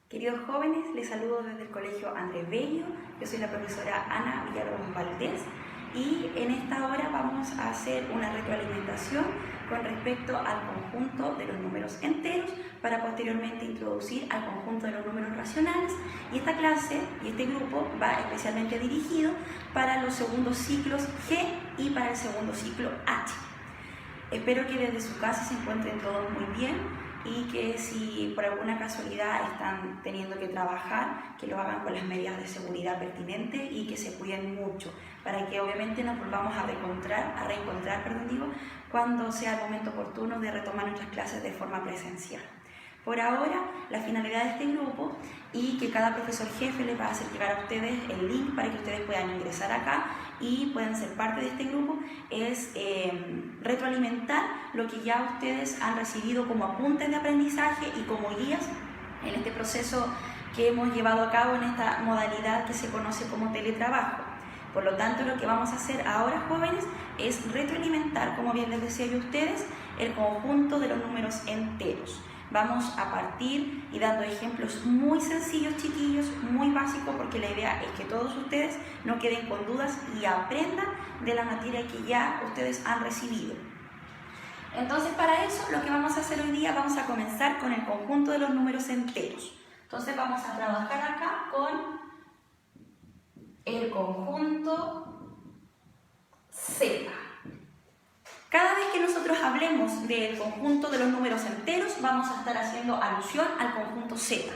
Queridos jóvenes, les saludo desde el Colegio Andrés Bello. Yo soy la profesora Ana Villalobos Valdés y en esta hora vamos a hacer una retroalimentación con respecto al conjunto de los números enteros para posteriormente introducir al conjunto de los números racionales, y esta clase y este grupo va especialmente dirigido para los segundos ciclos G y para el segundo ciclo H. Espero que desde su casa se encuentren todos muy bien y que si por alguna casualidad están teniendo que trabajar, que lo hagan con las medidas de seguridad pertinentes y que se cuiden mucho, para que obviamente nos volvamos a reencontrar, cuando sea el momento oportuno de retomar nuestras clases de forma presencial. Por ahora, la finalidad de este grupo y que cada profesor jefe les va a hacer llegar a ustedes el link para que ustedes puedan ingresar acá y puedan ser parte de este grupo es retroalimentar lo que ya ustedes han recibido como apuntes de aprendizaje y como guías en este proceso que hemos llevado a cabo en esta modalidad que se conoce como teletrabajo. Por lo tanto, lo que vamos a hacer ahora, jóvenes, es retroalimentar, como bien les decía yo a ustedes, el conjunto de los números enteros. Vamos a partir y dando ejemplos muy sencillos, chiquillos, muy básicos, porque la idea es que todos ustedes no queden con dudas y aprendan de la materia que ya ustedes han recibido. Entonces, para eso, lo que vamos a hacer hoy día, vamos a comenzar con el conjunto de los números enteros. Entonces, vamos a trabajar acá con el conjunto Z. Cada vez que nosotros hablemos del conjunto de los números enteros, vamos a estar haciendo alusión al conjunto Z.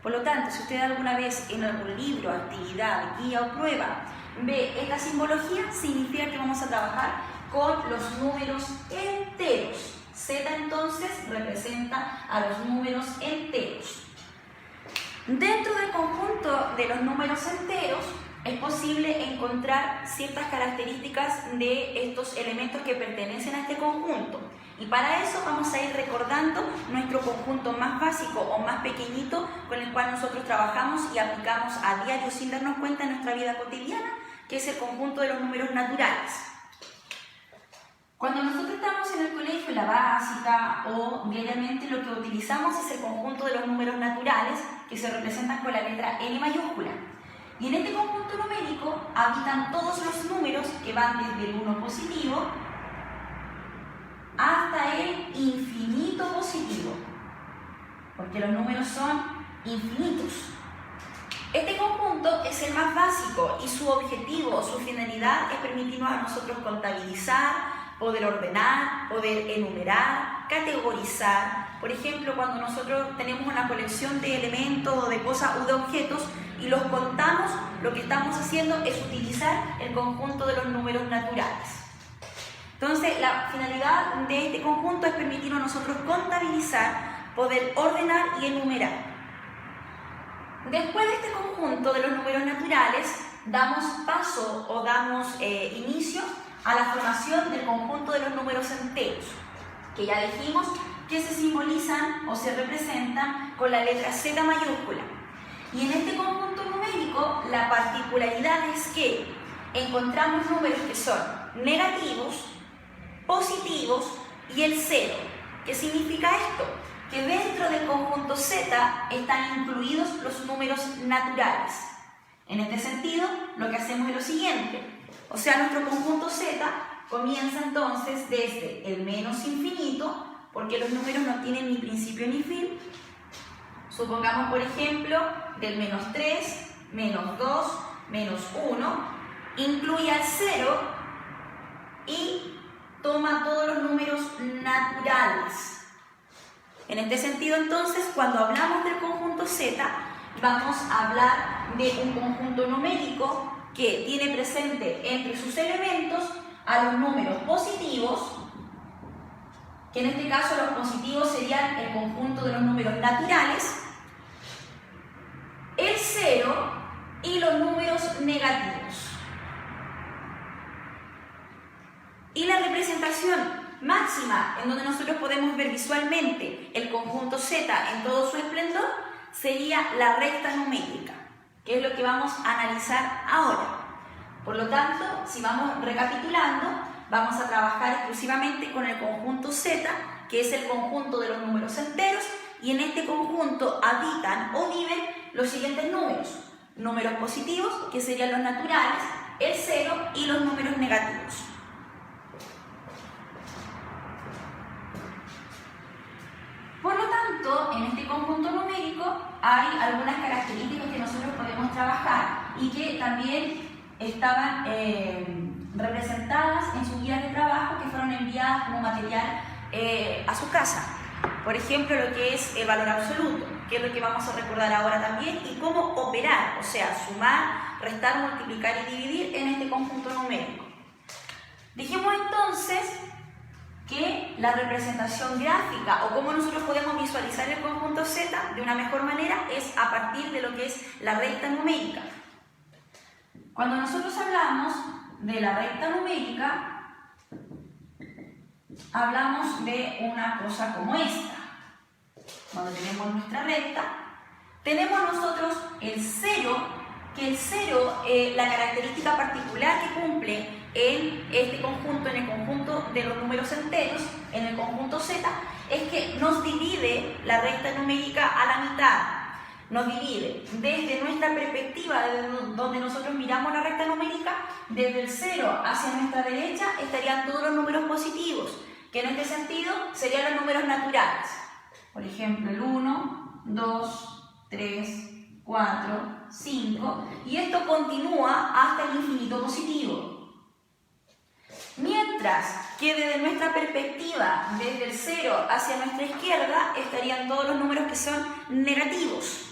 Por lo tanto, si usted alguna vez en algún libro, actividad, guía o prueba ve esta simbología, significa que vamos a trabajar con los números enteros. Z entonces representa a los números enteros. Dentro del conjunto de los números enteros, es posible encontrar ciertas características de estos elementos que pertenecen a este conjunto. Y para eso vamos a ir recordando nuestro conjunto más básico o más pequeñito con el cual nosotros trabajamos y aplicamos a diario sin darnos cuenta en nuestra vida cotidiana, que es el conjunto de los números naturales. Cuando nosotros estamos en el colegio, la básica o diariamente, lo que utilizamos es el conjunto de los números naturales que se representan con la letra N mayúscula. Y en este conjunto numérico habitan todos los números que van desde el 1 positivo hasta el infinito positivo, porque los números son infinitos. Este conjunto es el más básico y su objetivo o su finalidad es permitirnos a nosotros contabilizar, poder ordenar, poder enumerar, categorizar. Por ejemplo, cuando nosotros tenemos una colección de elementos o de cosas o de objetos y los contamos, lo que estamos haciendo es utilizar el conjunto de los números naturales. Entonces, la finalidad de este conjunto es permitirnos a nosotros contabilizar, poder ordenar y enumerar. Después de este conjunto de los números naturales, damos paso o damos inicio a la formación del conjunto de los números enteros, que ya dijimos que se simbolizan o se representan con la letra Z mayúscula. Y en este conjunto numérico, la particularidad es que encontramos números que son negativos, positivos y el cero. ¿Qué significa esto? Que dentro del conjunto Z están incluidos los números naturales. En este sentido, lo que hacemos es lo siguiente. O sea, nuestro conjunto Z comienza entonces desde el menos infinito, porque los números no tienen ni principio ni fin. Supongamos, por ejemplo, del menos 3, menos 2, menos 1, incluye al 0 y toma todos los números naturales. En este sentido, entonces, cuando hablamos del conjunto Z, vamos a hablar de un conjunto numérico que tiene presente entre sus elementos a los números positivos, que en este caso los positivos serían el conjunto de los números naturales, el 0 y los números negativos. Y la representación máxima en donde nosotros podemos ver visualmente el conjunto Z en todo su esplendor sería la recta numérica, que es lo que vamos a analizar ahora. Por lo tanto, si vamos recapitulando, vamos a trabajar exclusivamente con el conjunto Z, que es el conjunto de los números enteros, y en este conjunto habitan o viven los siguientes números. Números positivos, que serían los naturales, el 0 y los números negativos. Por lo tanto, en este conjunto numérico hay algunas características que nosotros podemos trabajar y que también estaban representadas en sus guías de trabajo que fueron enviadas como material a su casa. Por ejemplo, lo que es el valor absoluto, que es lo que vamos a recordar ahora también, y cómo operar, o sea, sumar, restar, multiplicar y dividir en este conjunto numérico. Dijimos entonces que la representación gráfica o cómo nosotros podemos visualizar el conjunto Z de una mejor manera es a partir de lo que es la recta numérica. Cuando nosotros hablamos de la recta numérica, hablamos de una cosa como esta. Cuando tenemos nuestra recta, tenemos nosotros el 0, que el 0, la característica particular que cumple en este conjunto, en el conjunto de los números enteros, en el conjunto Z, es que nos divide la recta numérica a la mitad. Nos divide desde nuestra perspectiva, desde donde nosotros miramos la recta numérica, desde el 0 hacia nuestra derecha estarían todos los números positivos, que en este sentido serían los números naturales. Por ejemplo, el 1, 2, 3, 4, 5, y esto continúa hasta el infinito positivo. Mientras que desde nuestra perspectiva, desde el 0 hacia nuestra izquierda, estarían todos los números que son negativos.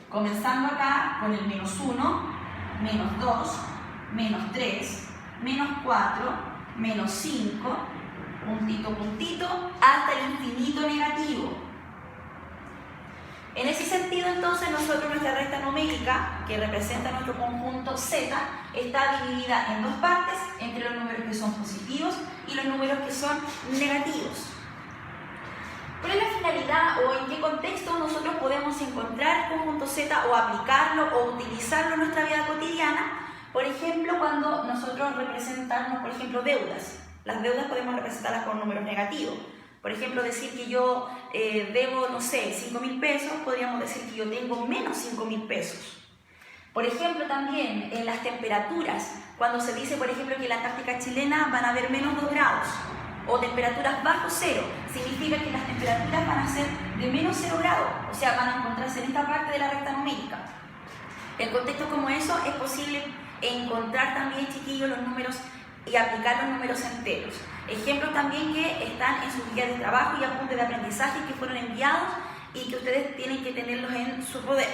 Comenzando acá con el menos 1, menos 2, menos 3, menos 4, menos 5, puntito, puntito, hasta el infinito negativo. En ese sentido, entonces, nosotros nuestra recta numérica, que representa nuestro conjunto Z, está dividida en dos partes, entre los números que son positivos y los números que son negativos. ¿Cuál es la finalidad o en qué contexto nosotros podemos encontrar el conjunto Z o aplicarlo o utilizarlo en nuestra vida cotidiana? Por ejemplo, cuando nosotros representamos, por ejemplo, deudas. Las deudas podemos representarlas con números negativos. Por ejemplo, decir que yo debo, no sé, 5.000 pesos, podríamos decir que yo tengo menos 5.000 pesos. Por ejemplo, también en las temperaturas, cuando se dice, por ejemplo, que en la Antártica chilena van a haber menos 2 grados, o temperaturas bajo cero, significa que las temperaturas van a ser de menos 0 grados, o sea, van a encontrarse en esta parte de la recta numérica. En contextos como eso es posible encontrar también, chiquillos, los números y aplicar los números enteros. Ejemplos también que están en sus guías de trabajo y apuntes de aprendizaje que fueron enviados y que ustedes tienen que tenerlos en su poder.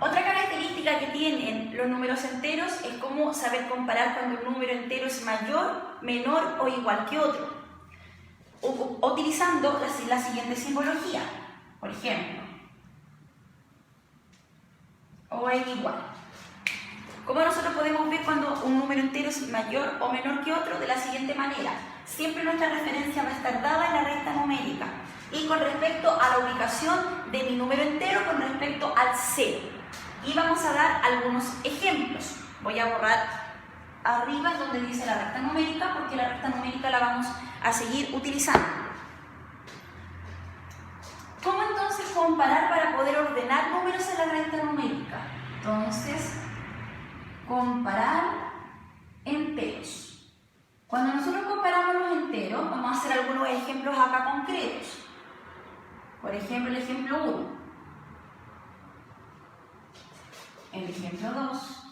Otra característica que tienen los números enteros es cómo saber comparar cuando un número entero es mayor, menor o igual que otro, utilizando la siguiente simbología. Por ejemplo, o es igual. ¿Cómo nosotros podemos ver cuando un número entero es mayor o menor que otro? De la siguiente manera. Siempre nuestra referencia va a estar dada en la recta numérica y con respecto a la ubicación de mi número entero con respecto al 0. Y vamos a dar algunos ejemplos. Voy a borrar arriba donde dice la recta numérica porque la recta numérica la vamos a seguir utilizando. ¿Cómo entonces comparar para poder ordenar números en la recta numérica? Entonces, comparar enteros. Cuando nosotros comparamos los enteros, vamos a hacer algunos ejemplos acá concretos. Por ejemplo, el ejemplo 1. El ejemplo 2.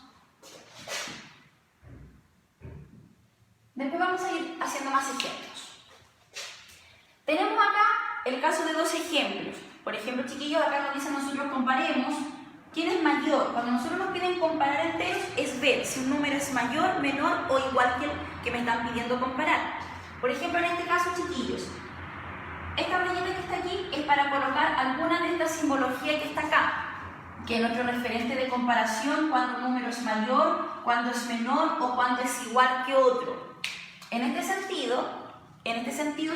Después vamos a ir haciendo más ejemplos. Tenemos acá el caso de dos ejemplos. Por ejemplo, chiquillos, acá nos dicen nosotros comparemos quién es mayor. Cuando nosotros nos piden comparar enteros es ver si un número es mayor, menor o igual que el que me están pidiendo comparar. Por ejemplo, en este caso, chiquillos, esta rayita que está aquí es para colocar alguna de estas simbologías que está acá, que es nuestro referente de comparación cuando un número es mayor, cuando es menor o cuando es igual que otro. En este sentido,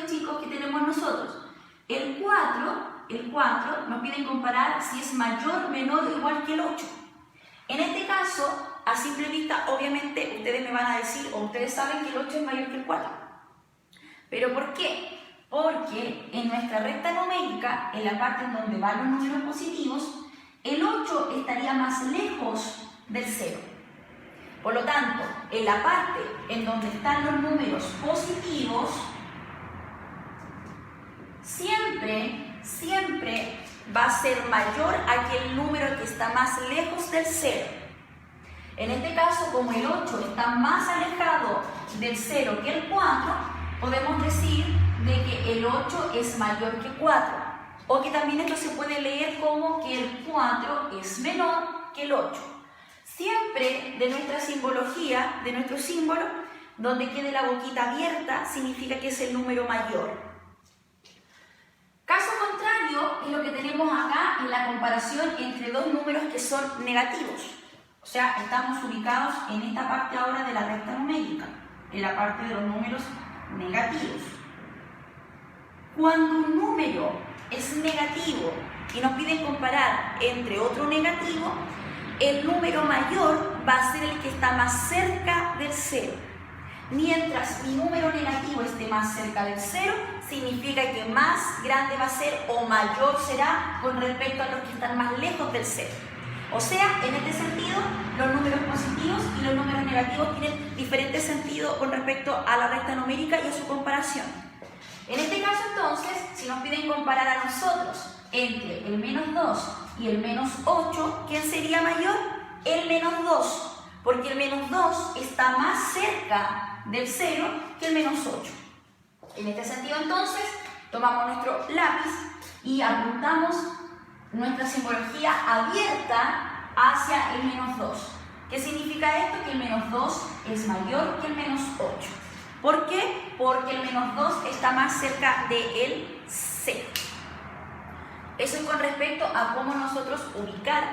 chicos, ¿qué tenemos nosotros? El 4 nos piden comparar si es mayor, menor o igual que el 8. En este caso, a simple vista, obviamente, ustedes me van a decir, o ustedes saben que el 8 es mayor que el 4. ¿Pero por qué? Porque en nuestra recta numérica, en la parte en donde van los números positivos, el 8 estaría más lejos del 0. Por lo tanto, en la parte en donde están los números positivos, siempre va a ser mayor aquel número que está más lejos del 0. En este caso, como el 8 está más alejado del 0 que el 4, podemos decir de que el 8 es mayor que 4. O que también esto se puede leer como que el 4 es menor que el 8. Siempre de nuestra simbología, de nuestro símbolo, donde quede la boquita abierta, significa que es el número mayor. Caso contrario es lo que tenemos acá en la comparación entre dos números que son negativos. O sea, estamos ubicados en esta parte ahora de la recta numérica, en la parte de los números negativos. Cuando un número es negativo y nos piden comparar entre otro negativo, el número mayor va a ser el que está más cerca del 0. Mientras mi número negativo esté más cerca del 0, significa que más grande va a ser o mayor será con respecto a los que están más lejos del 0. O sea, en este sentido, los números positivos y los números negativos tienen diferente sentido con respecto a la recta numérica y a su comparación. En este caso, entonces, si nos piden comparar a nosotros entre el menos 2 y el menos 8, ¿quién sería mayor? El menos 2, porque el menos 2 está más cerca del 0 que el menos 8. En este sentido, entonces, tomamos nuestro lápiz y apuntamos nuestra simbología abierta hacia el menos 2. ¿Qué significa esto? Que el menos 2 es mayor que el menos 8. ¿Por qué? Porque el menos 2 está más cerca del 0. Eso es con respecto a cómo nosotros ubicar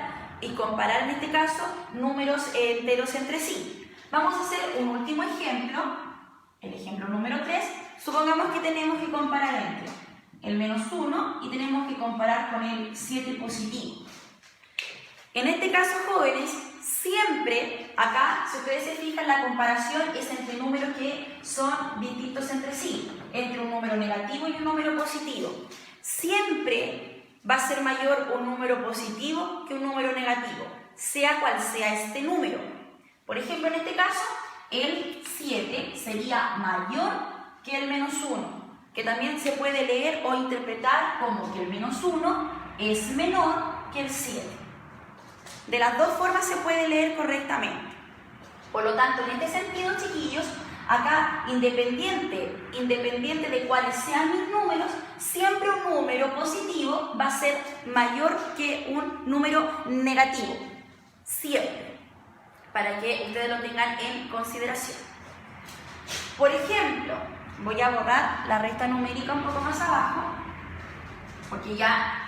y comparar, en este caso, números enteros entre sí. Vamos a hacer un último ejemplo, el ejemplo número 3. Supongamos que tenemos que comparar entre el menos 1 y tenemos que comparar con el 7 positivo. En este caso, jóvenes, siempre acá, si ustedes se fijan, la comparación es entre números que son distintos entre sí, entre un número negativo y un número positivo. Siempre va a ser mayor un número positivo que un número negativo, sea cual sea este número. Por ejemplo, en este caso, el 7 sería mayor que el menos 1, que también se puede leer o interpretar como que el menos 1 es menor que el 7. De las dos formas se puede leer correctamente. Por lo tanto, en este sentido, chiquillos, acá, independiente de cuáles sean mis números, siempre un número positivo va a ser mayor que un número negativo. Siempre. Para que ustedes lo tengan en consideración. Por ejemplo, voy a borrar la recta numérica un poco más abajo, porque ya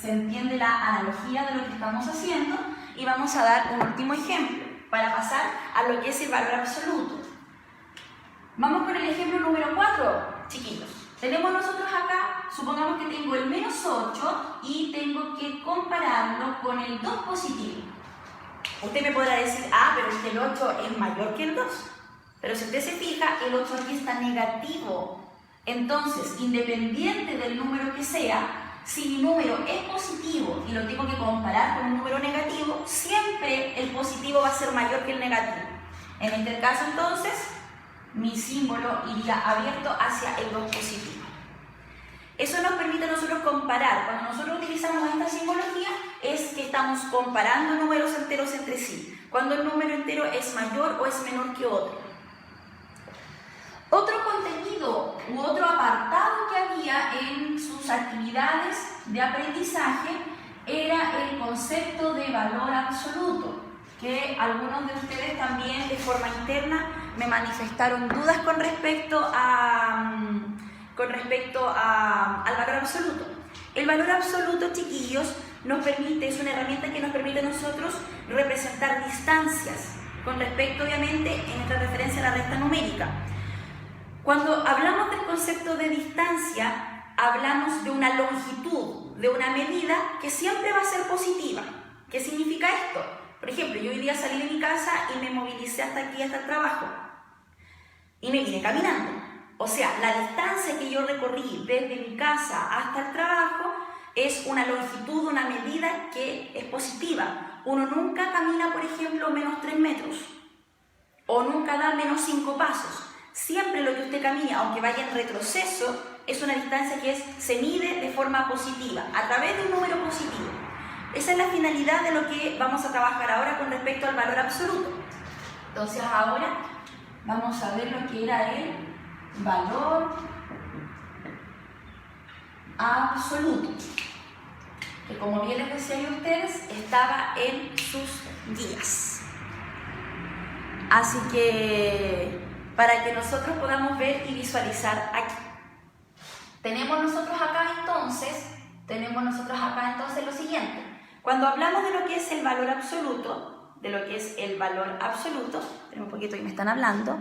se entiende la analogía de lo que estamos haciendo, y vamos a dar un último ejemplo para pasar a lo que es el valor absoluto. Vamos con el ejemplo número 4, chiquitos. Tenemos nosotros acá, supongamos que tengo el menos 8 y tengo que compararlo con el 2 positivo. Usted me podrá decir, pero es que el 8 es mayor que el 2. Pero si usted se fija, el 8 aquí está negativo. Entonces, independiente del número que sea, si mi número es positivo y lo tengo que comparar con un número negativo, siempre el positivo va a ser mayor que el negativo. En este caso, entonces, mi símbolo iría abierto hacia el 2 positivo. Eso nos permite a nosotros comparar. Cuando nosotros utilizamos esta simbología, es que estamos comparando números enteros entre sí, cuando el número entero es mayor o es menor que otro. Otro contenido u otro apartado que había en sus actividades de aprendizaje era el concepto de valor absoluto, que algunos de ustedes también de forma interna me manifestaron dudas con respecto al valor absoluto. El valor absoluto, chiquillos, es una herramienta que nos permite a nosotros representar distancias con respecto, obviamente, en nuestra referencia a la recta numérica. Cuando hablamos del concepto de distancia, hablamos de una longitud, de una medida que siempre va a ser positiva. ¿Qué significa esto? Por ejemplo, yo hoy día salí de mi casa y me movilicé hasta aquí, hasta el trabajo. Y me vine caminando. O sea, la distancia que yo recorrí desde mi casa hasta el trabajo es una longitud, una medida que es positiva. Uno nunca camina, por ejemplo, menos 3 metros o nunca da menos 5 pasos. Siempre lo que usted camina, aunque vaya en retroceso, es una distancia que se mide de forma positiva, a través de un número positivo. Esa es la finalidad de lo que vamos a trabajar ahora con respecto al valor absoluto. Entonces ahora vamos a ver lo que era el valor absoluto, que como bien les decía a ustedes, estaba en sus guías. Así que para que nosotros podamos ver y visualizar aquí. Tenemos nosotros acá entonces lo siguiente. Cuando hablamos de lo que es el valor absoluto, tengo un poquito que me están hablando.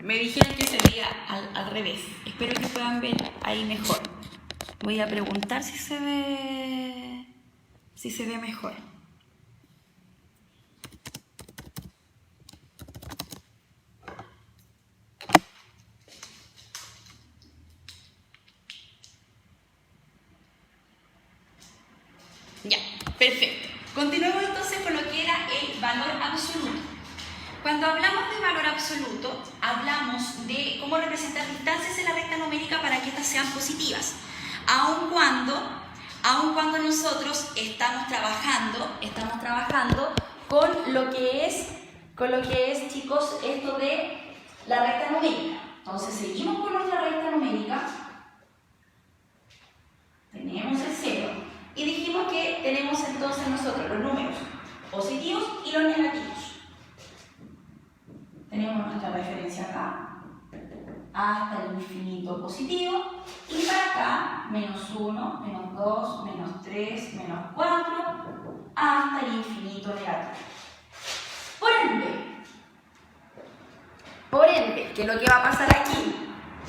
Me dijeron que se veía al revés. Espero que puedan ver ahí mejor. Voy a preguntar si se ve mejor. Ya, perfecto. Continuemos entonces con lo que era el valor absoluto. Cuando hablamos de valor absoluto, hablamos de cómo representar distancias en la recta numérica para que estas sean positivas, aun cuando nosotros estamos trabajando con lo que es, chicos, esto de la recta numérica. Entonces seguimos con nuestra recta numérica, tenemos el 0 y dijimos que tenemos entonces nosotros los números positivos y los negativos. Tenemos nuestra referencia acá, hasta el infinito positivo, y para acá, menos 1, menos 2, menos 3, menos 4, hasta el infinito negativo. Por ende, ¿qué es lo que va a pasar aquí?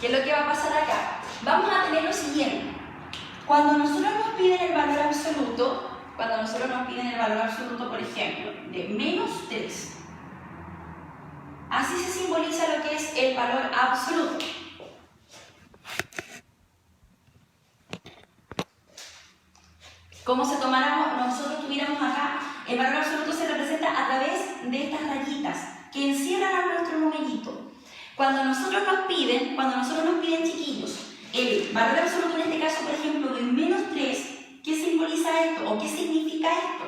¿Qué es lo que va a pasar acá? Vamos a tener lo siguiente. Cuando nosotros nos piden el valor absoluto, por ejemplo, de menos 3, así se simboliza lo que es el valor absoluto. Como si nosotros tuviéramos acá, el valor absoluto se representa a través de estas rayitas que encierran a nuestro numerito. Cuando nosotros nos piden, chiquillos, el valor absoluto en este caso, por ejemplo, de menos 3, ¿qué simboliza esto? ¿O qué significa esto?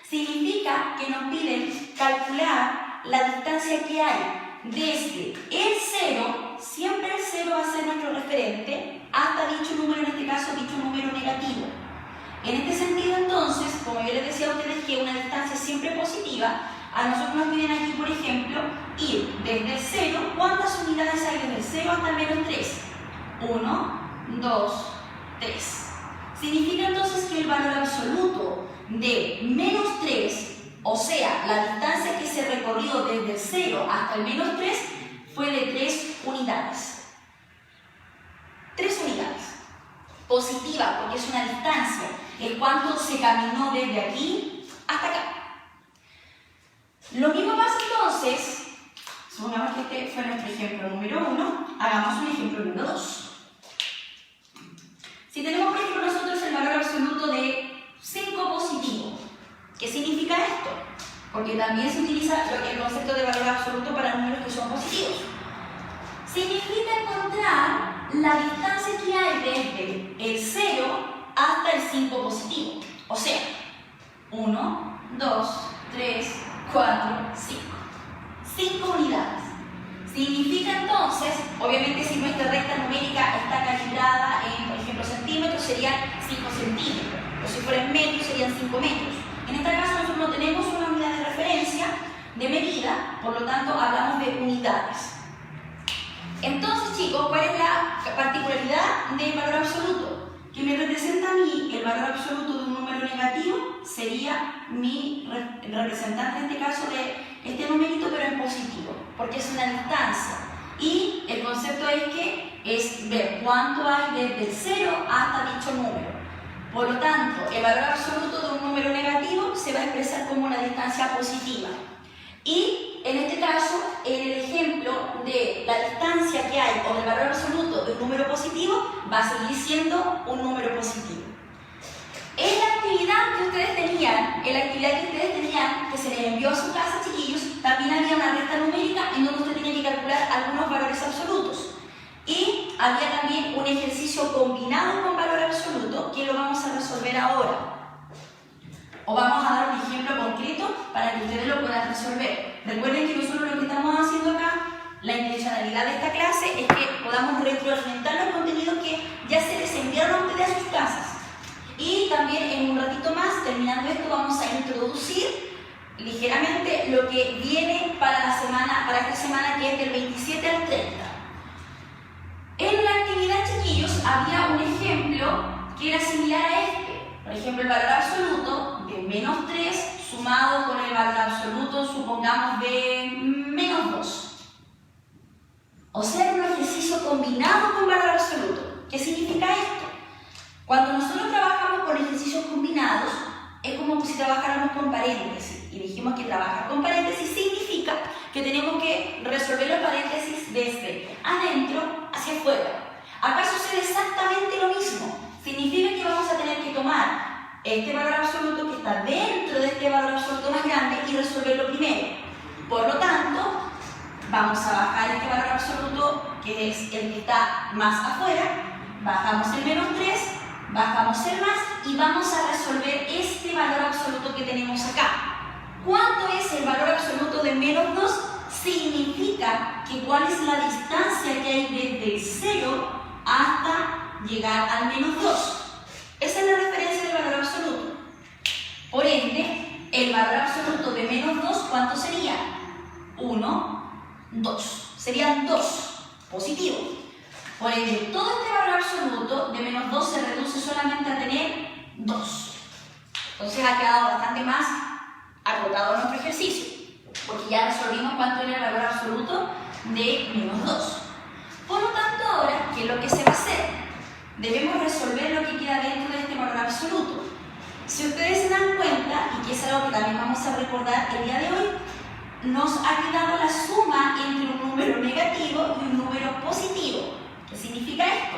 Significa que nos piden calcular la distancia que hay desde el 0, siempre el 0 va a ser nuestro referente, hasta dicho número, en este caso, dicho número negativo. En este sentido, entonces, como yo les decía a ustedes que una distancia siempre positiva, a nosotros nos piden aquí, por ejemplo, ir desde el 0, ¿cuántas unidades hay desde el 0 hasta el menos 3? 1, 2, 3. Significa entonces que el valor absoluto de menos 3, o sea, la distancia que se recorrió desde el 0 hasta el menos 3, fue de 3 unidades. 3 unidades. Positiva, porque es una distancia, el cuánto se caminó desde aquí hasta acá. Lo mismo Este fue nuestro ejemplo número 1. Hagamos un ejemplo número 2. Si tenemos, por ejemplo, nosotros el valor absoluto de 5 positivo, ¿qué significa esto? Porque también se utiliza el concepto de valor absoluto para números que son positivos. Significa encontrar la distancia que hay desde el 0 hasta el 5 positivo. O sea, 1, 2, 3, 4, 5. 5 unidades. Significa entonces, obviamente si nuestra recta numérica está calibrada en, por ejemplo, centímetros, serían 5 centímetros. O si fuera en metros, serían 5 metros. En este caso nosotros no tenemos una unidad de referencia, de medida, por lo tanto hablamos de unidades. Entonces, chicos, ¿cuál es la particularidad del valor absoluto? Que me representa a mí el valor absoluto de un número negativo sería mi representante, en este caso, de este numerito, pero en positivo, porque es una distancia. Y el concepto es que es ver cuánto hay desde el 0 hasta dicho número. Por lo tanto, el valor absoluto de un número negativo se va a expresar como una distancia positiva. Y en este caso, en el ejemplo de la distancia que hay o del valor absoluto de un número positivo, va a seguir siendo un número positivo. En la actividad que ustedes tenían, que se les envió a su casa, chiquillos, también había una recta numérica en donde usted tenía que calcular algunos valores absolutos. Y había también un ejercicio combinado con valor absoluto que lo vamos a resolver ahora. O vamos a dar un ejemplo concreto para que ustedes lo puedan resolver. Recuerden que nosotros lo que estamos haciendo acá, la intencionalidad de esta clase es que podamos retroalimentar los contenidos que ya se les enviaron a ustedes a sus casas. Y también en un ratito más, terminando esto, vamos a introducir ligeramente lo que viene para esta semana, que es del 27 al 30. En la actividad, chiquillos, había un ejemplo que era similar a este. Por ejemplo, el valor absoluto de menos 3 sumado con el valor absoluto, supongamos, de menos 2. O sea, un ejercicio combinado con valor absoluto. ¿Qué significa esto? Cuando nosotros trabajamos con ejercicios combinados, es como si trabajáramos con paréntesis. Y dijimos que trabajar con paréntesis significa que tenemos que resolver los paréntesis desde adentro hacia afuera. Acá sucede exactamente lo mismo. Significa que vamos a tener que tomar este valor absoluto que está dentro de este valor absoluto más grande y resolverlo primero. Por lo tanto, vamos a bajar este valor absoluto que es el que está más afuera, bajamos el menos 3, bajamos el más y vamos a resolver este valor absoluto que tenemos acá. ¿Cuánto es el valor absoluto de menos 2? Significa que cuál es la distancia que hay desde el 0 hasta llegar al menos 2. Esa es la referencia del valor absoluto. Por ende, el valor absoluto de menos 2, ¿cuánto sería? 1, 2. Serían 2 positivos. Por ende, todo este valor absoluto de menos 2 se reduce solamente a tener 2. Entonces ha quedado bastante más acotado nuestro ejercicio, porque ya resolvimos cuánto era el valor absoluto de menos 2. Por lo tanto, ahora, ¿qué es lo que se va a hacer? Debemos resolver lo que queda dentro de este valor absoluto. Si ustedes se dan cuenta, y que es algo que también vamos a recordar el día de hoy, nos ha quedado la suma entre un número negativo y un número positivo. ¿Qué significa esto?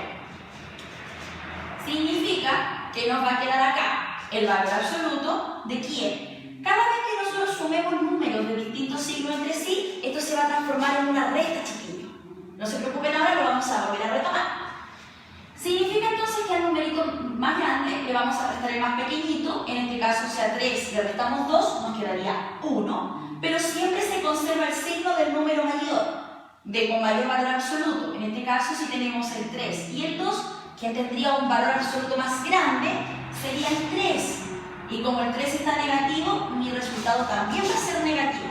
Significa que nos va a quedar acá el valor absoluto de ¿quién? Cada vez que nosotros sumemos números de distintos signos entre sí, esto se va a transformar en una recta, chiquillos. No se preocupen, ahora lo vamos a volver a retomar. Significa entonces que al numerito más grande le vamos a restar el más pequeñito, en este caso, o sea, 3, si le restamos 2, nos quedaría 1, pero siempre se conserva el signo del número mayor, con mayor valor absoluto. En este caso, si tenemos el 3 y el 2, quien tendría un valor absoluto más grande sería el 3. Y como el 3 está negativo, mi resultado también va a ser negativo.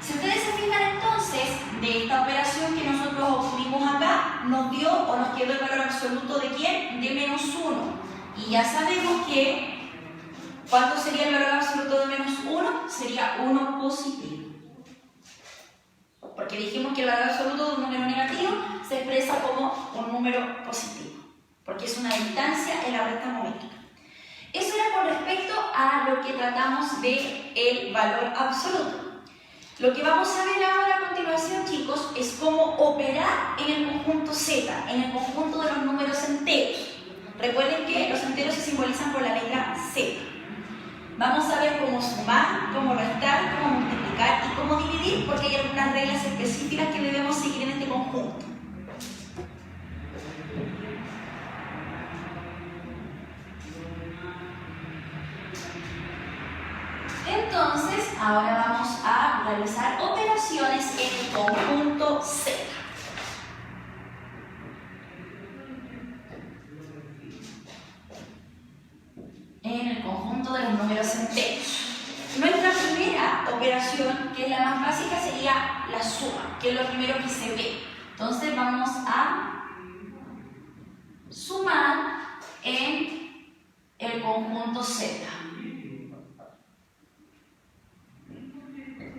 Si ustedes se fijan entonces, de esta operación que nosotros obtuvimos acá, nos dio o nos quedó el valor absoluto de ¿quién? De menos 1. Y ya sabemos que, ¿cuánto sería el valor absoluto de menos 1? Sería 1 positivo. Porque dijimos que el valor absoluto de un número negativo se expresa como un número positivo, porque es una distancia en la recta numérica. Eso era con respecto a lo que tratamos del valor absoluto. Lo que vamos a ver ahora a continuación, chicos, es cómo operar en el conjunto Z, en el conjunto de los números enteros. Recuerden que los enteros se simbolizan por la letra Z. Vamos a ver cómo sumar, cómo restar, cómo multiplicar y cómo dividir, porque hay algunas reglas específicas que debemos seguir en este conjunto. Entonces, ahora vamos a realizar operaciones en el conjunto Z. En el conjunto de los números enteros. Nuestra primera operación, que es la más básica, sería la suma, que es lo primero que se ve. Entonces vamos a sumar en el conjunto Z.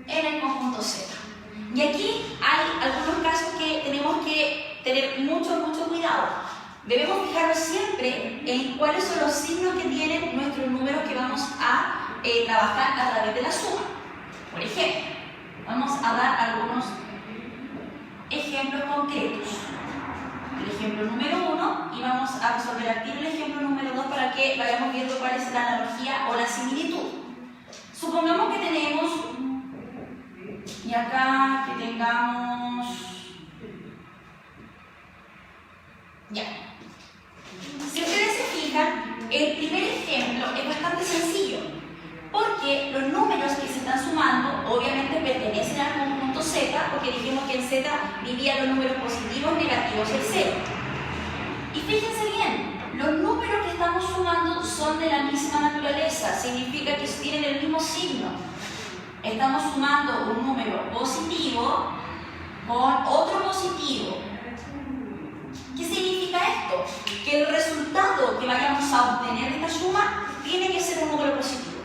En el conjunto Z. Y aquí hay algunos casos que tenemos que tener mucho cuidado. Debemos fijarnos siempre en cuáles son los signos que tienen nuestros números que vamos a trabajar a través de la suma. Por ejemplo, vamos a dar algunos ejemplos concretos. El ejemplo número 1 y vamos a resolver aquí el ejemplo número 2 para que vayamos viendo cuál es la analogía o la similitud. Supongamos que tenemos, y acá que tengamos, ya. Si ustedes se fijan, el primer ejemplo es bastante sencillo, porque los números que se están sumando obviamente pertenecen al conjunto Z, porque dijimos que en Z vivían los números positivos, negativos y el cero. Y fíjense bien, los números que estamos sumando son de la misma naturaleza, significa que tienen el mismo signo. Estamos sumando un número positivo con otro positivo. ¿Qué significa esto? Que el resultado que vayamos a obtener de esta suma tiene que ser un número positivo.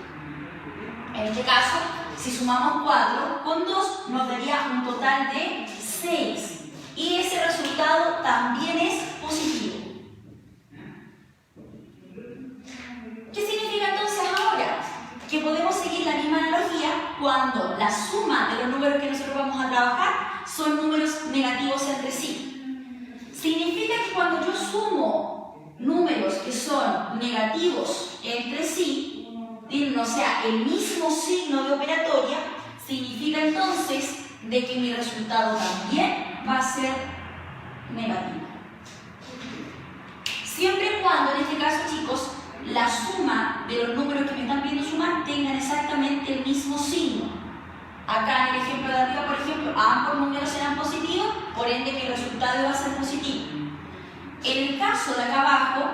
En este caso, si sumamos 4 con 2, nos daría un total de 6. Y ese resultado también es positivo. ¿Qué significa entonces ahora? Que podemos seguir la misma analogía cuando la suma de los números que nosotros vamos a trabajar son números negativos entre sí. Significa que cuando yo sumo números que son negativos entre sí, tienen, o sea, el mismo signo de operatoria, significa entonces de que mi resultado también va a ser negativo. Siempre y cuando, en este caso, chicos, la suma de los números que me están pidiendo sumar tengan exactamente el mismo signo. Acá en el ejemplo de arriba, por ejemplo, ambos números serán positivos, por ende mi resultado va a ser positivo. En el caso de acá abajo,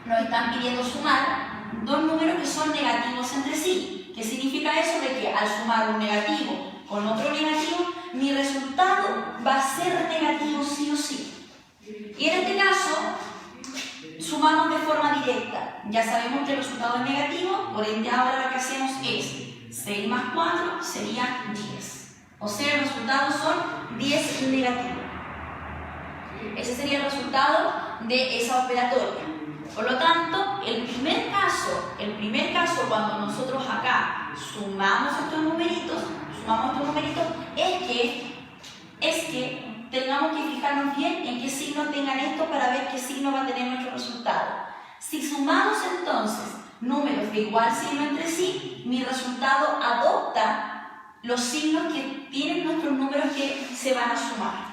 nos están pidiendo sumar dos números que son negativos entre sí. ¿Qué significa eso? De que al sumar un negativo con otro negativo, mi resultado va a ser negativo sí o sí. Y en este caso, sumamos de forma directa. Ya sabemos que el resultado es negativo, por ende ahora lo que hacemos es 6 más 4 serían 10. O sea, el resultado son 10 negativos. Ese sería el resultado de esa operatoria. Por lo tanto, el primer caso cuando nosotros acá sumamos estos numeritos, es que tengamos que fijarnos bien en qué signos tengan esto para ver qué signo va a tener nuestro resultado. Si sumamos entonces números de igual signo entre sí, mi resultado adopta los signos que tienen nuestros números que se van a sumar.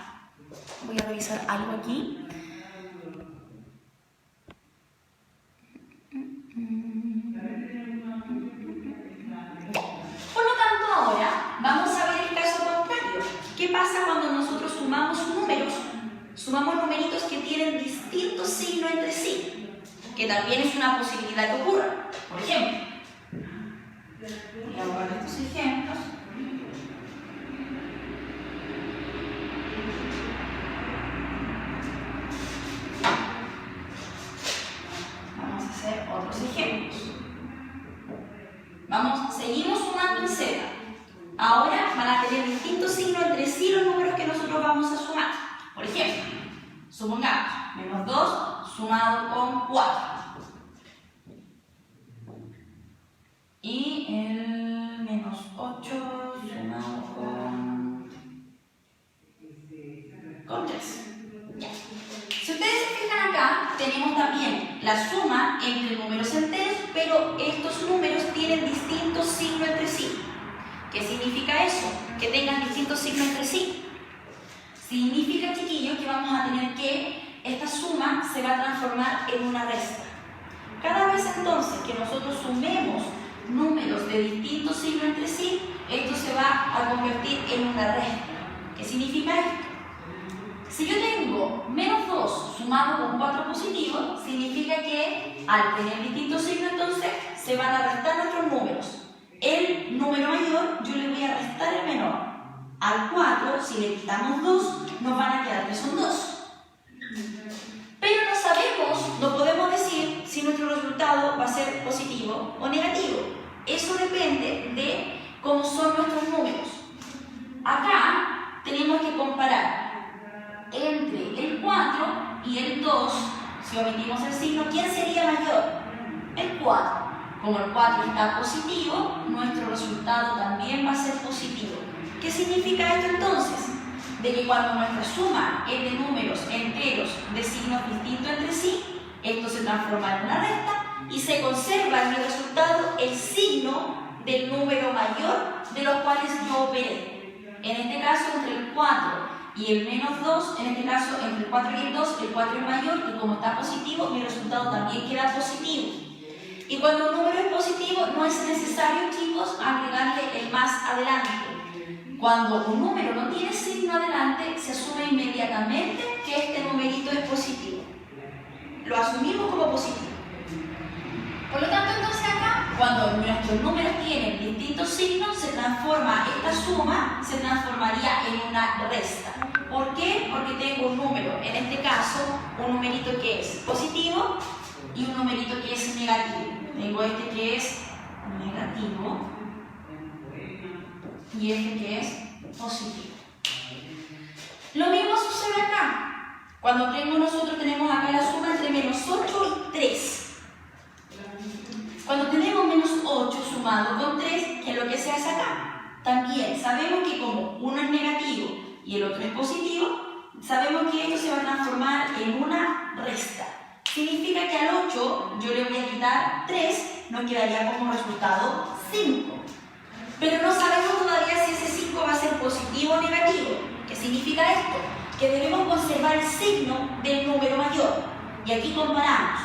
Voy a revisar algo aquí. Por lo tanto, ahora vamos a ver el caso contrario. ¿Qué pasa cuando nosotros sumamos números? Sumamos numeritos que tienen distintos signos entre sí, que también es una posibilidad que ocurra. Por ejemplo, voy a borrar estos ejemplos. Vamos a hacer otros ejemplos. Seguimos sumando en Z. Ahora van a tener distintos signos entre sí los números que nosotros vamos a sumar. Por ejemplo, supongamos menos 2 sumado con 4. Y el menos 8 sumado con tenemos también la suma entre números enteros, pero estos números tienen distintos signos entre sí. ¿Qué significa eso? Que tengan distintos signos entre sí. Significa, chiquillos, que vamos a tener que esta suma se va a transformar en una resta. Cada vez entonces que nosotros sumemos números de distintos signos entre sí, esto se va a convertir en una resta. ¿Qué significa esto? Si yo tengo menos 2 sumado con 4 positivos, significa que al tener distintos signos entonces se van a restar nuestros números. El número mayor yo le voy a restar el menor. Al 4, si le quitamos 2, nos van a quedar que son 2. Pero no sabemos, no podemos decir si nuestro resultado va a ser positivo o negativo. Eso depende de cómo son nuestros números. Acá tenemos que comparar entre el 4 y el 2. Si omitimos el signo, ¿quién sería mayor? El 4. Como el 4 está positivo, nuestro resultado también va a ser positivo. ¿Qué significa esto entonces? De que cuando nuestra suma es de números enteros de signos distintos entre sí, esto se transforma en una resta y se conserva en el resultado el signo del número mayor de los cuales yo operé. En este caso entre el 4 y el menos 2, en este caso entre el 4 y el 2 es mayor y como está positivo, mi resultado también queda positivo. Y cuando un número es positivo, no es necesario, chicos, agregarle el más adelante. Cuando un número no tiene signo adelante, se asume inmediatamente que este numerito es positivo. Lo asumimos como positivo. Por lo tanto, entonces acá, cuando nuestros números tienen distintos signos, se transforma esta suma, se transformaría en una resta. ¿Por qué? Porque tengo un número, en este caso, un numerito que es positivo y un numerito que es negativo. Tengo este que es negativo y este que es positivo. Lo mismo sucede acá. Cuando nosotros tenemos acá la suma entre menos 8 y 3. Cuando tenemos menos 8 sumado con 3, ¿qué es lo que se hace acá? También sabemos que como uno es negativo y el otro es positivo, sabemos que esto se va a transformar en una resta. Significa que al 8 yo le voy a quitar 3, nos quedaría como resultado 5. Pero no sabemos todavía si ese 5 va a ser positivo o negativo. ¿Qué significa esto? Que debemos conservar el signo del número mayor. Y aquí comparamos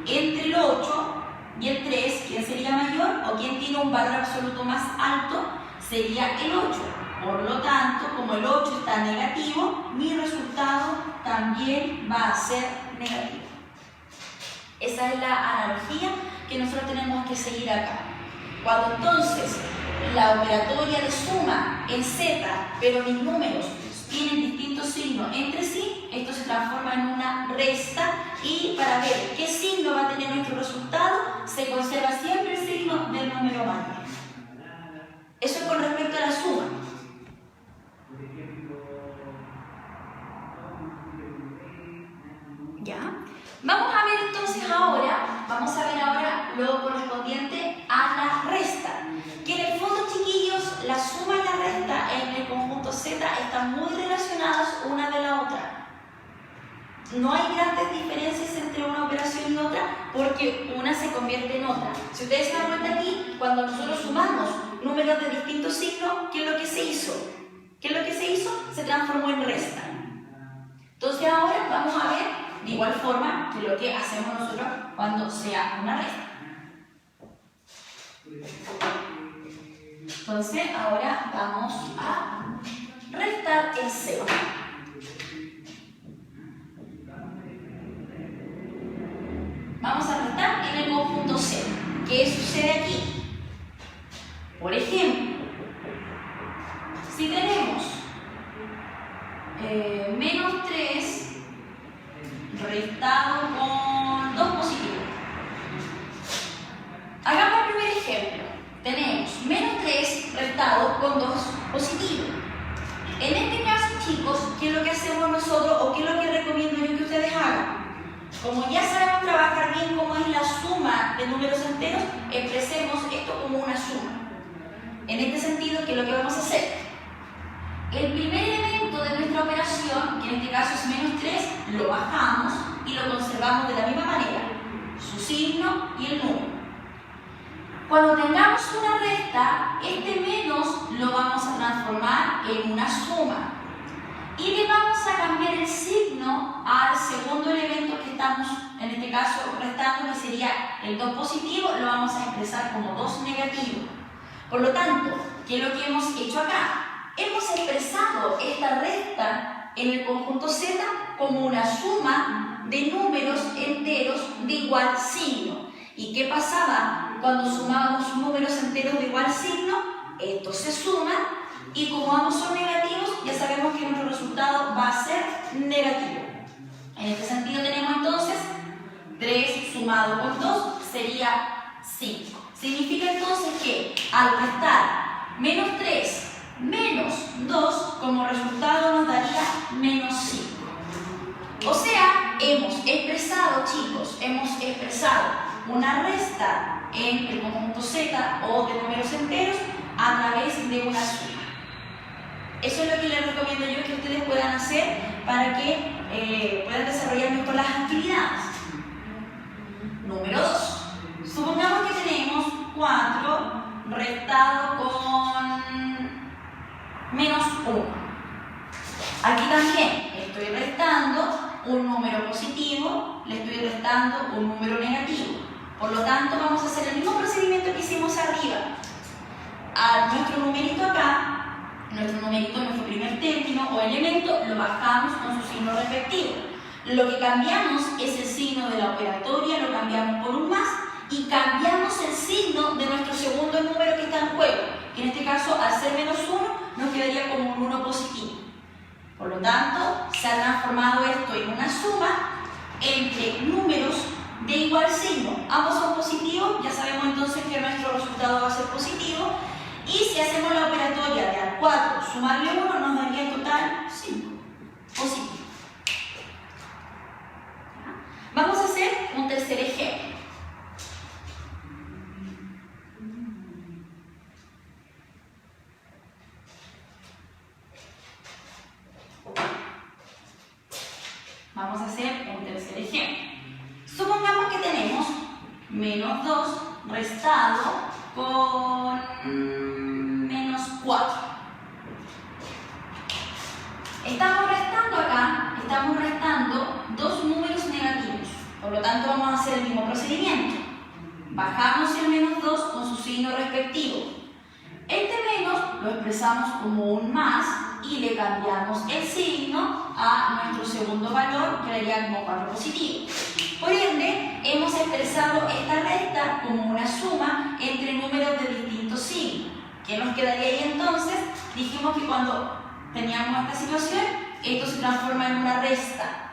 entre el 8 y el 3, ¿quién sería mayor? O quién tiene un valor absoluto más alto, sería el 8. Por lo tanto, como el 8 está negativo, mi resultado también va a ser negativo. Esa es la analogía que nosotros tenemos que seguir acá. Cuando entonces la operatoria de suma en Z, pero mis números tienen distintos signos entre sí, esto se transforma en una resta y para ver qué signo va a tener nuestro resultado, se conserva siempre el signo del número mayor. Eso es con respecto a la suma. ¿Ya? Vamos a ver entonces ahora lo correspondiente a la resta. Que en el fondo, chiquillos, la suma y la resta en el conjunto Z están muy relacionadas una de la otra. No hay grandes diferencias entre una operación y otra porque una se convierte en otra. Si ustedes se dan cuenta aquí, cuando nosotros sumamos números de distintos signos, ¿qué es lo que se hizo? ¿Qué es lo que se hizo? Se transformó en resta. Entonces ahora vamos a ver de igual forma que lo que hacemos nosotros cuando sea una resta. Entonces ahora vamos a restar el 0. Vamos a restar en el conjunto 0. ¿Qué sucede aquí? Por ejemplo, si tenemos menos 3 restado con 2 positivos. Hagamos el primer ejemplo. Tenemos menos 3 restado con 2 positivos. En este caso, chicos, ¿qué es lo que hacemos nosotros o qué es lo que recomiendo yo que ustedes hagan? Como ya sabemos trabajar bien cómo es la suma de números enteros, expresemos esto como una suma. En este sentido, ¿qué es lo que vamos a hacer? El primer elemento de nuestra operación, que en este caso es menos 3, lo bajamos y lo conservamos de la signo y el número. Cuando tengamos una resta, este menos lo vamos a transformar en una suma. Y le vamos a cambiar el signo al segundo elemento que estamos, en este caso, restando, que sería el 2 positivo, lo vamos a expresar como 2 negativo. Por lo tanto, ¿qué es lo que hemos hecho acá? Hemos expresado esta resta en el conjunto Z como una suma de números enteros de igual signo. ¿Y qué pasaba cuando sumábamos números enteros de igual signo? Estos se suman y como ambos son negativos, ya sabemos que nuestro resultado va a ser negativo. En este sentido tenemos entonces 3 sumado con 2 sería 5. Significa entonces que al restar menos 3 menos 2, como resultado nos daría menos 5. O sea, hemos expresado, chicos, una resta en el conjunto Z o de números enteros a través de una suma. Eso es lo que les recomiendo yo que ustedes puedan hacer para que puedan desarrollar mejor las actividades. Número 2. Supongamos que tenemos 4 restado con menos 1. Aquí también estoy restando un número positivo, le estoy restando un número negativo. Por lo tanto, vamos a hacer el mismo procedimiento que hicimos arriba. A nuestro numerito acá, nuestro primer término o elemento, lo bajamos con su signo respectivo. Lo que cambiamos es el signo de la operatoria, lo cambiamos por un más y cambiamos el signo de nuestro segundo número que está en juego, que en este caso, al ser menos 1, nos quedaría como un 1 positivo. Por lo tanto, se ha transformado esto en una suma entre números de igual signo. Ambos son positivos, ya sabemos entonces que nuestro resultado va a ser positivo. Y si hacemos la operatoria de al 4 sumarle 1, nos daría en total 5. Positivo. Vamos a hacer un tercer ejemplo. Supongamos que tenemos menos 2 restado con menos 4. Estamos restando dos números negativos. Por lo tanto, vamos a hacer el mismo procedimiento. Bajamos el menos 2 con su signo respectivo. Este menos lo expresamos como un más y le cambiamos el signo a nuestro segundo valor, que daría como 4 positivo. Por ende, hemos expresado esta resta como una suma entre números de distintos signos. ¿Qué nos quedaría ahí entonces? Dijimos que cuando teníamos esta situación, esto se transforma en una resta.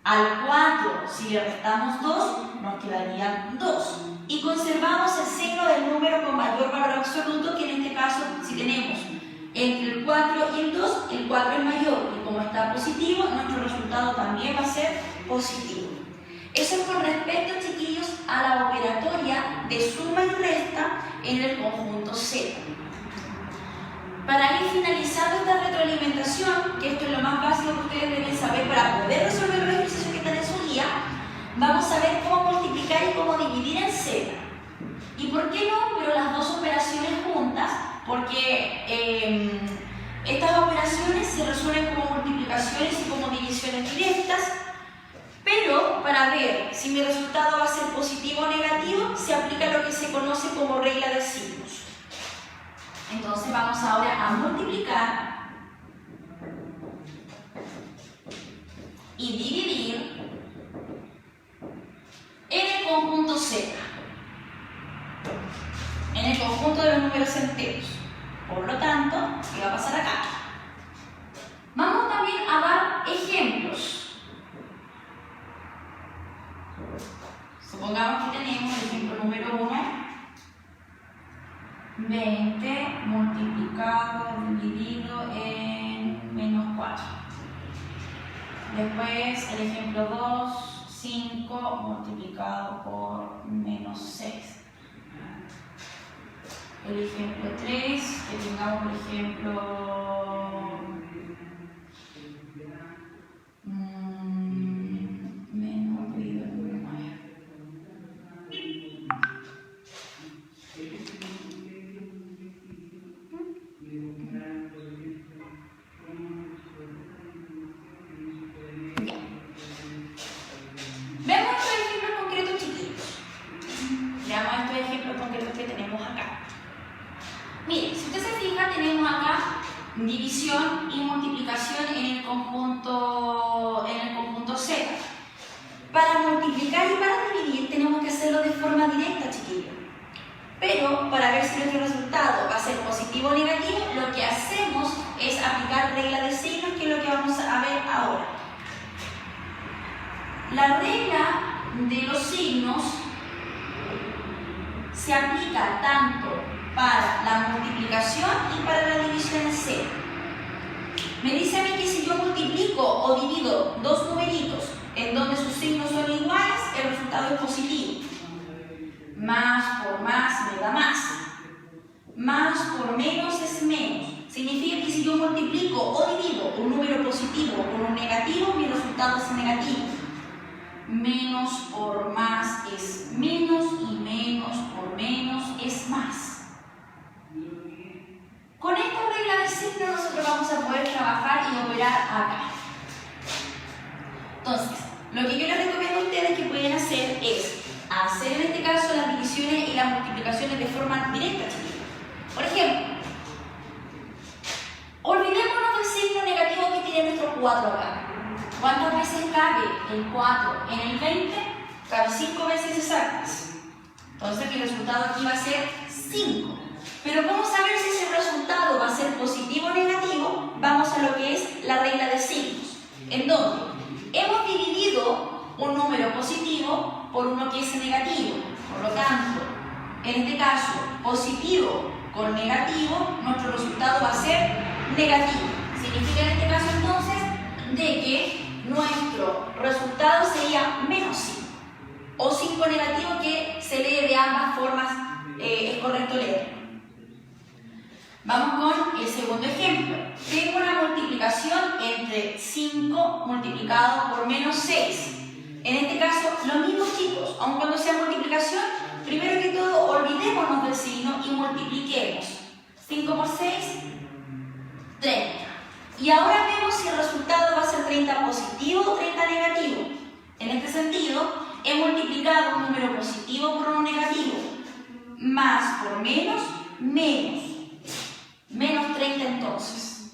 Al 4, si le restamos 2, nos quedarían 2. Y conservamos el signo del número con mayor valor absoluto, que en este caso, si tenemos entre el 4 y el 2, el 4 es mayor. Y como está positivo, nuestro resultado también va a ser positivo. Eso es con respecto, chiquillos, a la operatoria de suma y resta en el conjunto Z. Para ir finalizando esta retroalimentación, que esto es lo más básico que ustedes deben saber para poder resolver los ejercicios que están en su guía, vamos a ver cómo multiplicar y cómo dividir en Z. ¿Y por qué no? Pero las dos operaciones juntas, porque estas operaciones se resuelven como multiplicaciones y como divisiones directas, pero para ver si mi resultado va a ser positivo o negativo, se aplica lo que se conoce como regla de signos. Entonces vamos ahora a multiplicar y dividir en el conjunto Z, en el conjunto de los números enteros. Por lo tanto, ¿qué va a pasar acá? Vamos también a dar ejemplos. Supongamos que tenemos el ejemplo número 1. 20 multiplicado, dividido en menos 4. Después el ejemplo 2, 5 multiplicado por menos 6. El ejemplo 3, que tengamos el ejemplo menos dividido en 9. división y multiplicación en el conjunto Z. Para multiplicar y para dividir tenemos que hacerlo de forma directa, chiquillos. Pero para ver si nuestro resultado va a ser positivo o negativo, lo que hacemos es aplicar regla de signos, que es lo que vamos a ver ahora. La regla de los signos se aplica tanto para la multiplicación y para la división en cero. Me dice a mí que si yo multiplico o divido dos numeritos en donde sus signos son iguales, el resultado es positivo. Más por más me da más. Más por menos es menos. Significa que si yo multiplico o divido un número positivo con un negativo, mi resultado es negativo. Menos por más es menos y menos por menos es más. Con esta regla de signos nosotros vamos a poder trabajar y operar acá. Entonces, lo que yo les recomiendo a ustedes que pueden hacer es hacer en este caso las divisiones y las multiplicaciones de forma directa, chicos. Por ejemplo, olvidémonos del signo negativo que tiene nuestro 4 acá. ¿Cuántas veces cabe el 4 en el 20? Cabe 5 veces exactas. Entonces mi resultado aquí va a ser 5. Pero ¿cómo saber si ese resultado va a ser positivo o negativo? Vamos a lo que es la regla de signos, en donde hemos dividido un número positivo por uno que es negativo. Por lo tanto, en este caso, positivo con negativo, nuestro resultado va a ser negativo. Significa en este caso entonces de que nuestro resultado sería menos 5. O 5 negativo, que se lee de ambas formas, es correcto leer. Vamos con el segundo ejemplo. Tengo una multiplicación entre 5 multiplicado por menos 6. En este caso, lo mismo, chicos, aun cuando sea multiplicación, primero que todo olvidémonos del signo y multipliquemos. 5 por 6, 30. Y ahora vemos si el resultado va a ser 30 positivo o 30 negativo. En este sentido, he multiplicado un número positivo por uno negativo. Más por menos, menos. Menos 30 entonces.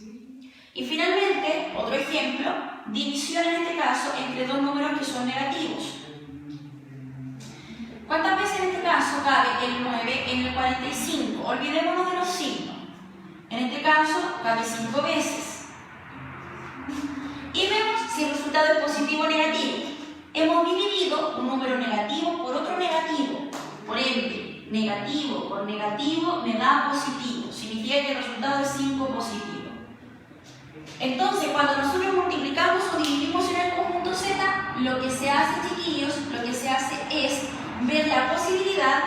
Y finalmente, otro ejemplo, división en este caso entre dos números que son negativos. ¿Cuántas veces en este caso cabe el 9 en el 45? Olvidémonos de los signos. En este caso cabe 5 veces. Y vemos si el resultado es positivo o negativo. Hemos dividido un número negativo por otro negativo. Por ende, negativo por negativo me da positivo. Significa que el resultado es 5 positivo. Entonces, cuando nosotros multiplicamos o dividimos en el conjunto Z, lo que se hace, chiquillos, es ver la posibilidad,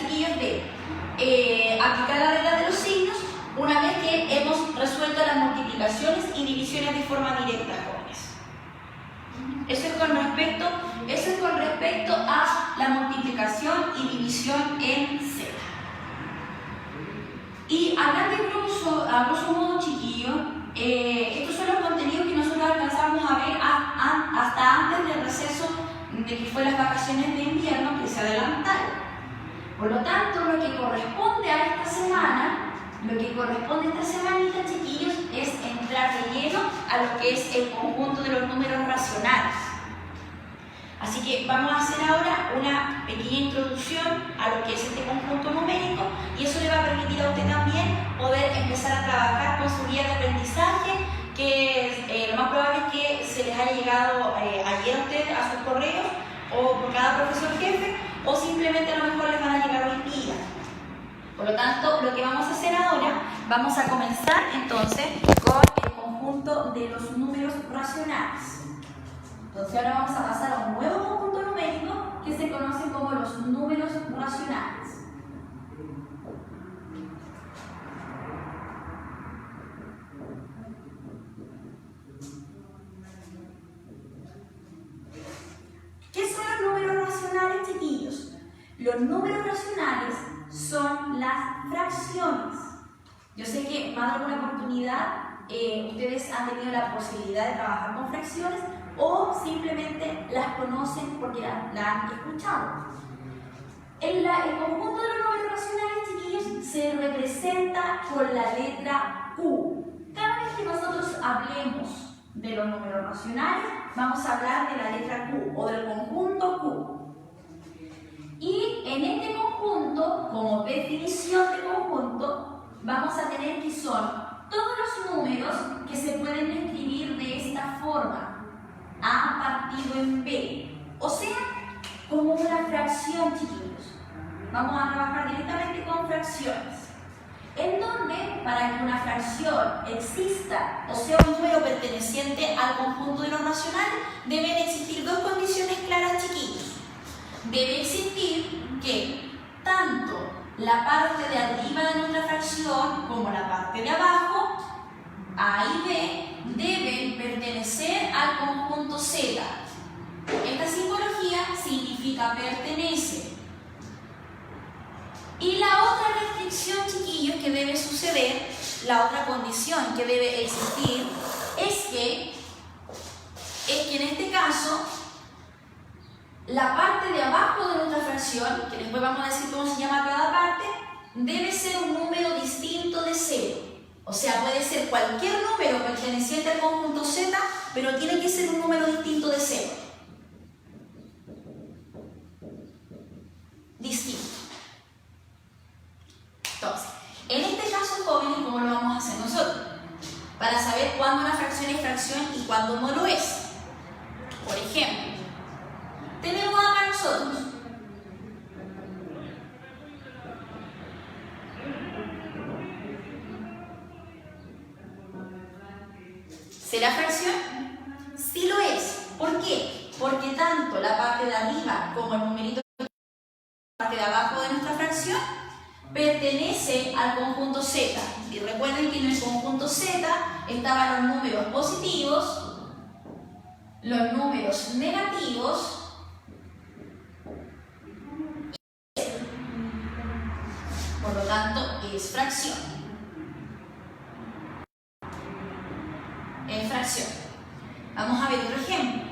chiquillos, de aplicar la regla de los signos una vez que hemos resuelto las multiplicaciones y divisiones de forma directa, jóvenes. Eso es con respecto a la multiplicación y división en Z. Y a grosso modo, chiquillos, estos son los contenidos que nosotros alcanzamos a ver hasta antes del receso de que fue las vacaciones de invierno que se adelantaron. Por lo tanto, lo que corresponde a esta semana, esta semanita, chiquillos, es entrar de lleno a lo que es el conjunto de los números racionales. Así que vamos a hacer ahora una pequeña introducción a lo que es este conjunto numérico, y eso le va a permitir a usted también poder empezar a trabajar con su guía de aprendizaje, que lo más probable es que se les haya llegado ayer a usted a sus correos o por cada profesor jefe, o simplemente a lo mejor les van a llegar hoy día. Por lo tanto, lo que vamos a hacer ahora, vamos a comenzar entonces con el conjunto de los números racionales. Entonces ahora vamos a pasar a un nuevo conjunto numérico que se conoce como los números racionales. ¿Qué son los números racionales, chiquillos? Los números racionales son las fracciones. Yo sé que más de alguna oportunidad ustedes han tenido la posibilidad de trabajar con fracciones, o simplemente las conocen porque la han escuchado. El conjunto de los números racionales, chiquillos, se representa con la letra Q. Cada vez que nosotros hablemos de los números racionales, vamos a hablar de la letra Q o del conjunto Q. Y en este conjunto, como definición de conjunto, vamos a tener que son todos los números que se pueden escribir de esta forma: A partido en B, o sea, como una fracción, chiquillos. Vamos a trabajar directamente con fracciones, en donde para que una fracción exista, o sea, un número perteneciente al conjunto de los racionales, deben existir dos condiciones claras, chiquillos. Debe existir que tanto la parte de arriba de nuestra fracción como la parte de abajo, A y B, deben pertenecer al conjunto Z. Esta simbología significa pertenece. Y la otra restricción, chiquillos, que debe suceder, la otra condición que debe existir, es que en este caso, la parte de abajo de nuestra fracción, que después vamos a decir cómo se llama cada parte, debe ser un número distinto de 0. O sea, puede ser cualquier número perteneciente al conjunto Z, pero tiene que ser un número distinto de 0. Distinto. Entonces, en este caso, jóvenes, ¿cómo lo vamos a hacer nosotros? Para saber cuándo una fracción es fracción y cuándo no lo es. Por ejemplo, tenemos acá nosotros ¿será fracción? Sí lo es. ¿Por qué? Porque tanto la parte de arriba como el numerito de la parte de abajo de nuestra fracción pertenece al conjunto Z. Y recuerden que en el conjunto Z estaban los números positivos, los números negativos y Z. Por lo tanto, es fracción. Es fracción. Vamos a ver otro ejemplo.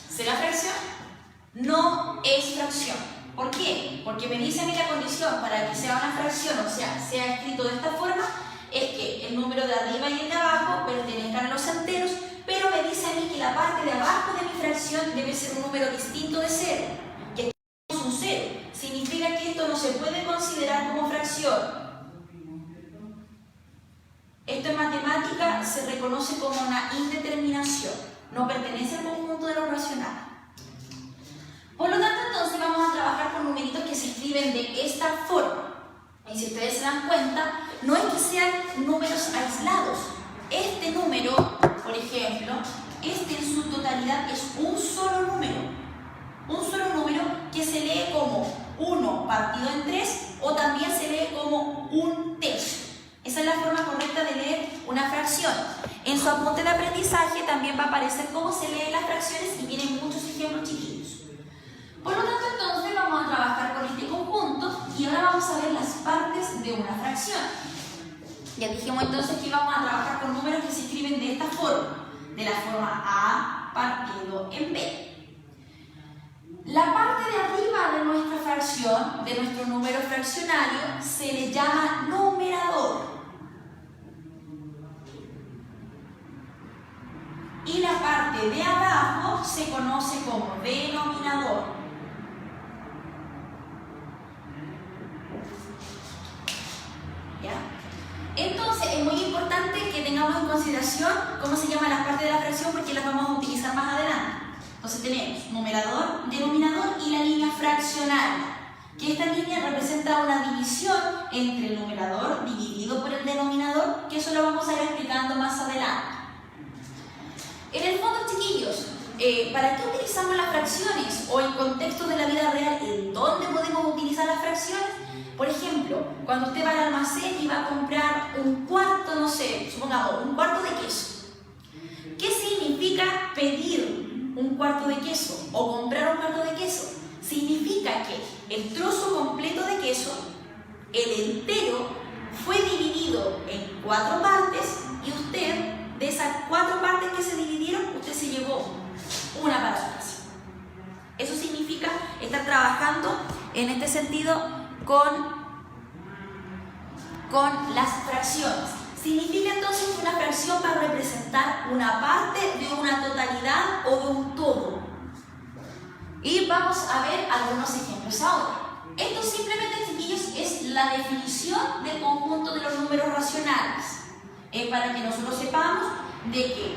¿Será fracción? No es fracción. ¿Por qué? Porque me dice a mí la condición para que sea una fracción, o sea, sea escrito de esta forma, es que el número de arriba y el de abajo pertenezcan a los enteros, pero me dice a mí que la parte de abajo de mi fracción debe ser un número distinto de 0, que es un 0. Significa que esto no se puede considerar como fracción. Esto en matemática se reconoce como una indeterminación, no pertenece al conjunto de los racionales. Por lo tanto, entonces vamos a trabajar con numeritos que se escriben de esta forma. Y si ustedes se dan cuenta, no es que sean números aislados. Este número, por ejemplo, este en su totalidad es un solo número. Un solo número que se lee como 1 partido en 3 o también se lee como 1/3. Esa es la forma correcta de leer una fracción. En su apunte de aprendizaje también va a aparecer cómo se leen las fracciones y vienen muchos ejemplos chiquitos. Por lo tanto, entonces vamos a trabajar con este conjunto y ahora vamos a ver las partes de una fracción. Ya dijimos entonces que vamos a trabajar con números que se escriben de esta forma, de la forma A partido en B. La parte de arriba de nuestra fracción, de nuestro número fraccionario, se le llama numerador. Y la parte de abajo se conoce como denominador. ¿Ya? Entonces es muy importante que tengamos en consideración cómo se llaman las partes de la fracción porque las vamos a utilizar más adelante. Entonces tenemos numerador, denominador y la línea fraccionaria, que esta línea representa una división entre el numerador dividido por el denominador, que eso lo vamos a ir explicando más adelante. En el fondo, chiquillos, ¿para qué utilizamos las fracciones? O en contexto de la vida real, ¿en dónde podemos utilizar las fracciones? Por ejemplo, cuando usted va al almacén y va a comprar un cuarto, no sé, supongamos, un cuarto de queso. ¿Qué significa pedir un cuarto de queso o comprar un cuarto de queso? Significa que el trozo completo de queso, el entero, fue dividido en 4 partes y usted, de esas 4 partes que se dividieron, usted se llevó una para su casa. Eso significa estar trabajando en este sentido con las fracciones. Significa entonces que una fracción va a representar una parte de una totalidad o de un todo. Y vamos a ver algunos ejemplos ahora. Esto simplemente, chiquillos, es la definición del conjunto de los números racionales. Es para que nosotros sepamos de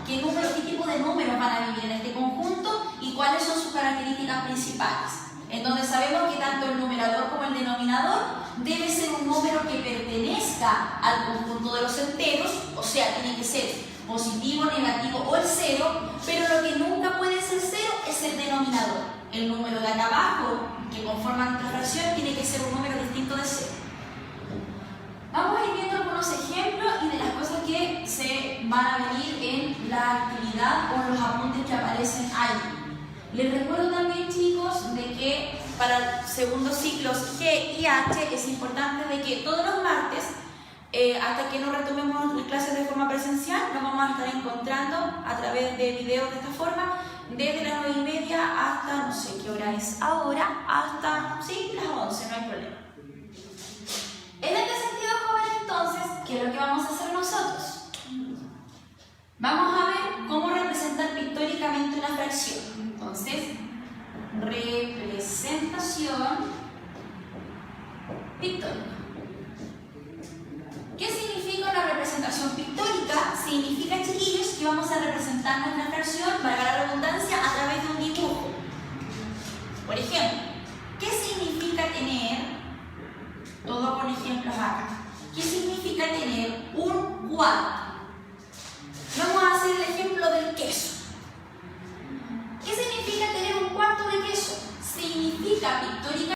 qué tipo de números van a vivir en este conjunto y cuáles son sus características principales. Entonces sabemos que tanto el numerador como el denominador debe ser un número que pertenezca al conjunto de los enteros, o sea, tiene que ser positivo, negativo o el cero, pero lo que nunca puede ser cero es el denominador. El número de acá abajo, que conforma nuestra fracción, tiene que ser un número distinto de cero. Vamos a ir viendo algunos ejemplos y de las cosas que se van a venir en la actividad o en los apuntes que aparecen ahí. Les recuerdo también, chicos, de que para segundos ciclos G y H es importante de que todos los martes, hasta que no retomemos las clases de forma presencial, nos vamos a estar encontrando a través de videos de esta forma, desde las 9:30 hasta, no sé qué hora es ahora, hasta, sí, las 11, no hay problema. En este sentido, jóvenes, entonces, ¿qué es lo que vamos a hacer nosotros? Vamos a ver cómo representar pictóricamente una fracción. Entonces, representación pictórica. ¿Qué significa una representación pictórica? Significa, chiquillos, que vamos a representar nuestra fracción, valga la redundancia, a través de un dibujo. Por ejemplo, ¿qué significa tener, todo con ejemplos acá, qué significa tener un cuarto?